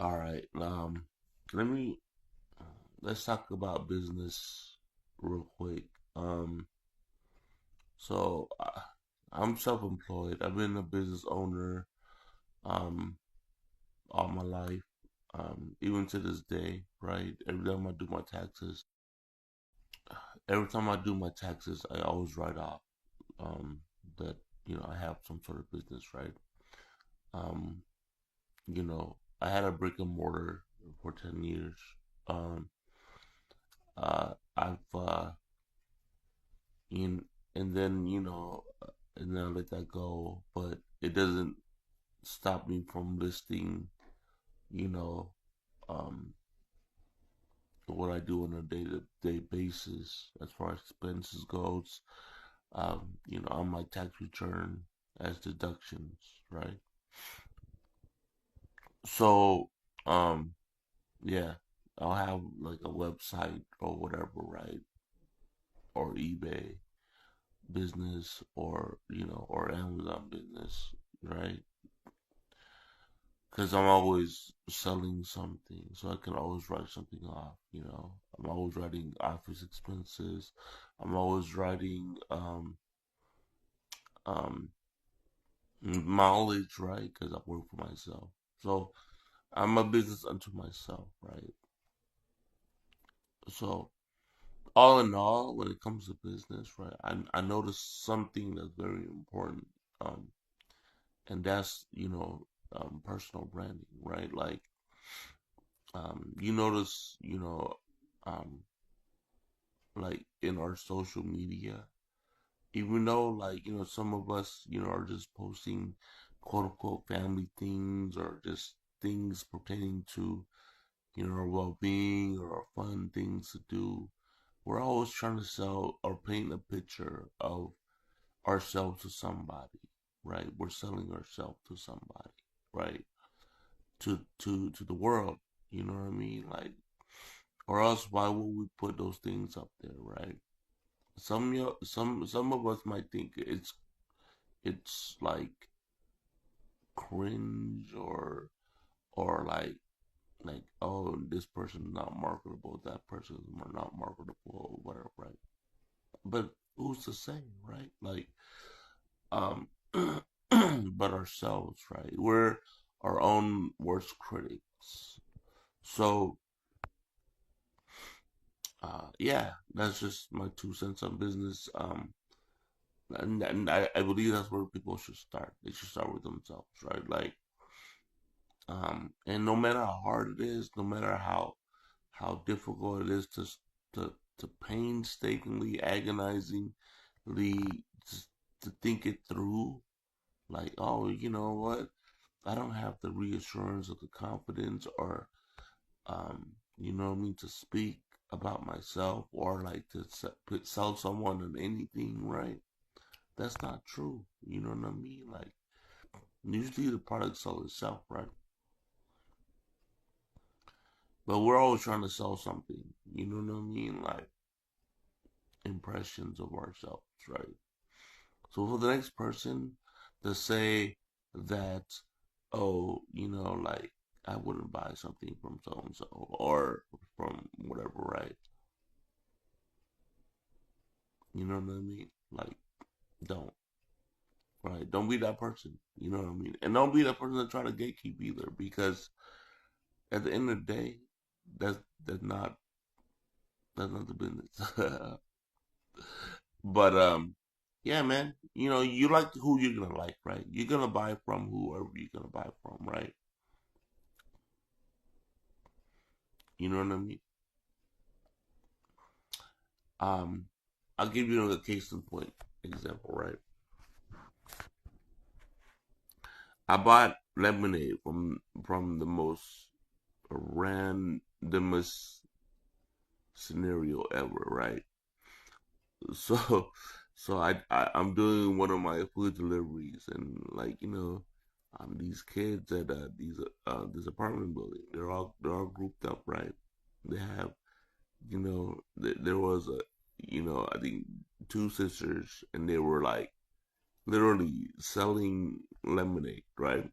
All right. Let me let's talk about business real quick. Um, so I, I'm self-employed. I've been a business owner um all my life. Even to this day, right? Every time I do my taxes, I always write off um that I have some sort of business, right? Um, I had a brick and mortar for 10 years. Um, I've in and then and then I let that go, but it doesn't stop me from listing, you know, um, what I do on a day-to-day basis as far as expenses goes. On my tax return as deductions, right? So, um, yeah, I'll have like a website or whatever, right? Or eBay business or Amazon business, right? Because I'm always selling something, so I can always write something off. I'm always writing office expenses. I'm always writing um, mileage, right? Because I work for myself. So I'm a business unto myself, right? So all in all, when it comes to business, right, I noticed something that's very important, um, and that's personal branding, right? Like you notice, um, like in our social media, even though like some of us are just posting quote unquote family things or just things pertaining to our well-being or our fun things to do, we're always trying to sell or paint a picture of ourselves to somebody, right? We're selling ourselves to somebody, right? To the world, you know what I mean? Like, or else why would we put those things up there, right? Some of us might think it's like cringe or like, oh, this person's not marketable, that person's not marketable or whatever, right? But who's to say, right? Like, um but ourselves, right? We're our own worst critics. So yeah, that's just my 2 cents on business. And I believe that's where people should start. They should start with themselves, right? Like, and no matter how hard it is, no matter how difficult it is to painstakingly, agonizingly to, to think it through, like, oh, you know what? I don't have the reassurance or the confidence or, you know what I mean, to speak about myself or like to sell someone on anything, right? That's not true. You know what I mean? Like, usually the product sells itself, right? But we're always trying to sell something. You know what I mean? Like impressions of ourselves, right? So for the next person to say that, oh, like I wouldn't buy something from so and so or from whatever, right? You know what I mean? Like, don't, right? Don't be that person. You know what I mean? And don't be that person that try to gatekeep either, because at the end of the day, that's that's not that's not the business. But yeah, man. You like who you're gonna like, right? You're gonna buy from whoever you're gonna buy from, right? You know what I mean? Um, I'll give you another case in point example, right? I bought lemonade from the most randomest scenario ever, right? So, I'm doing one of my food deliveries, and like these kids at this apartment building, they're all grouped up, right? They have there was I think two sisters, and they were like literally selling lemonade, right?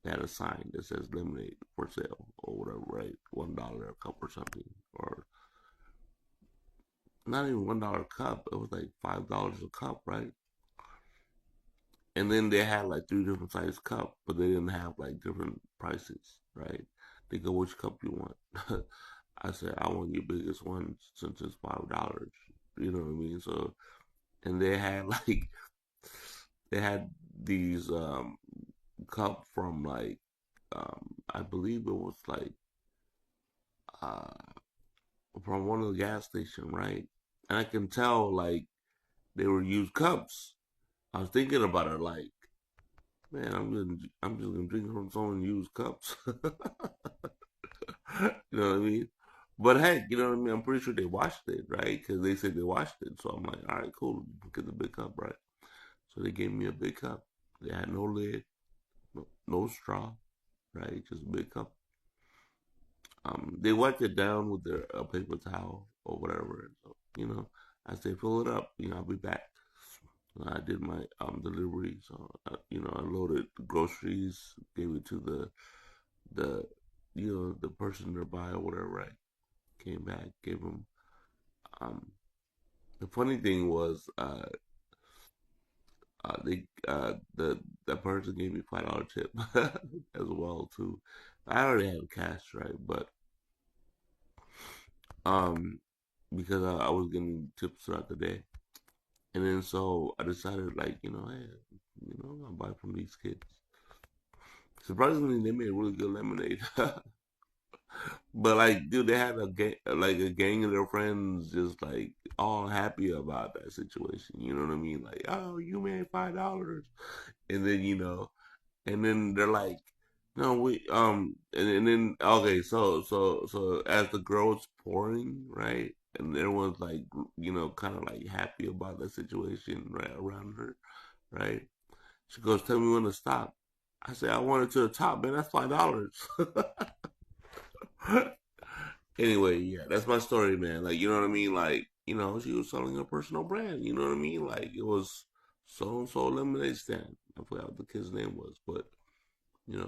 They had a sign that says lemonade. for sale or whatever, right? $1 a cup or something, or not even $1 a cup. It was like $5 a cup, right? And then they had like three different size cup, but they didn't have like different prices, right? They go, which cup you want? I said, I want your biggest one since it's $5. You know what I mean? So, and they had like they had these cup from like I believe it was like uh from one of the gas station, right? And I can tell like they were used cups. I was thinking about it like, man, I'm just gonna drink from someone used cups. You know what I mean? But heck, you know what I mean? I'm pretty sure they washed it, right? Because they said they washed it. So I'm like, all right, cool. Get the big cup, right? So they gave me a big cup. They had no lid, no straw, right? Just a big cup. They wiped it down with their paper towel or whatever. So, I say fill it up. I'll be back. I did my delivery, so I loaded the groceries, gave it to the the person nearby or whatever. Right, came back, gave them. Um, the funny thing was, that person gave me $5 tip as well too. I already had cash, right, but um, because I was getting tips throughout the day. And then so I decided, like, hey, I'll buy from these kids. Surprisingly, they made really good lemonade. But like, dude, they had a gang of their friends, just like all happy about that situation. You know what I mean? Like, oh, you made $5, and then and then they're like, no, and then okay, so as the girl's pouring, right, and everyone's like, kind of like happy about the situation right around her, right? She goes, tell me when to stop. I say, I want it to the top, man. That's $5. Anyway, yeah, that's my story, man. Like, you know what I mean? Like, she was selling a personal brand. You know what I mean? Like, it was so and so lemonade stand. I forgot what the kid's name was, but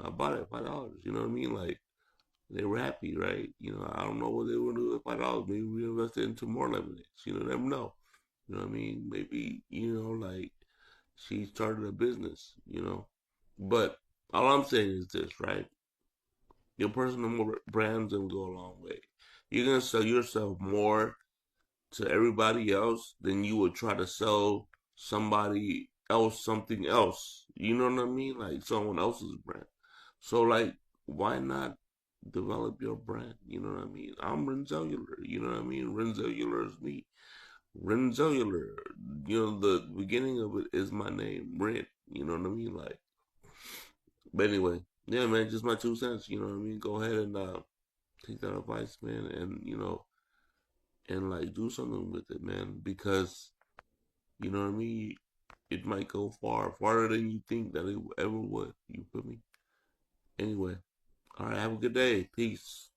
I bought it at $5. You know what I mean? Like, they were happy, right? I don't know what they were doing with $5. Maybe reinvest it into more lemonades. Never know. You know what I mean? Maybe like she started a business. But all I'm saying is this, right? Your personal brand's gonna go a long way. You're gonna sell yourself more to everybody else than you would try to sell somebody else something else. You know what I mean? Like someone else's brand. So like, why not develop your brand? You know what I mean? I'm Renzellular. You know what I mean? Renzellular is me. Renzellular. The beginning of it is my name, Ren. You know what I mean? Like, but anyway, yeah, man, just my 2 cents. You know what I mean? Go ahead and take that advice, man, and and like do something with it, man, because you know what I mean. It might go farther than you think that it ever would. You feel me? Anyway, all right. Have a good day. Peace.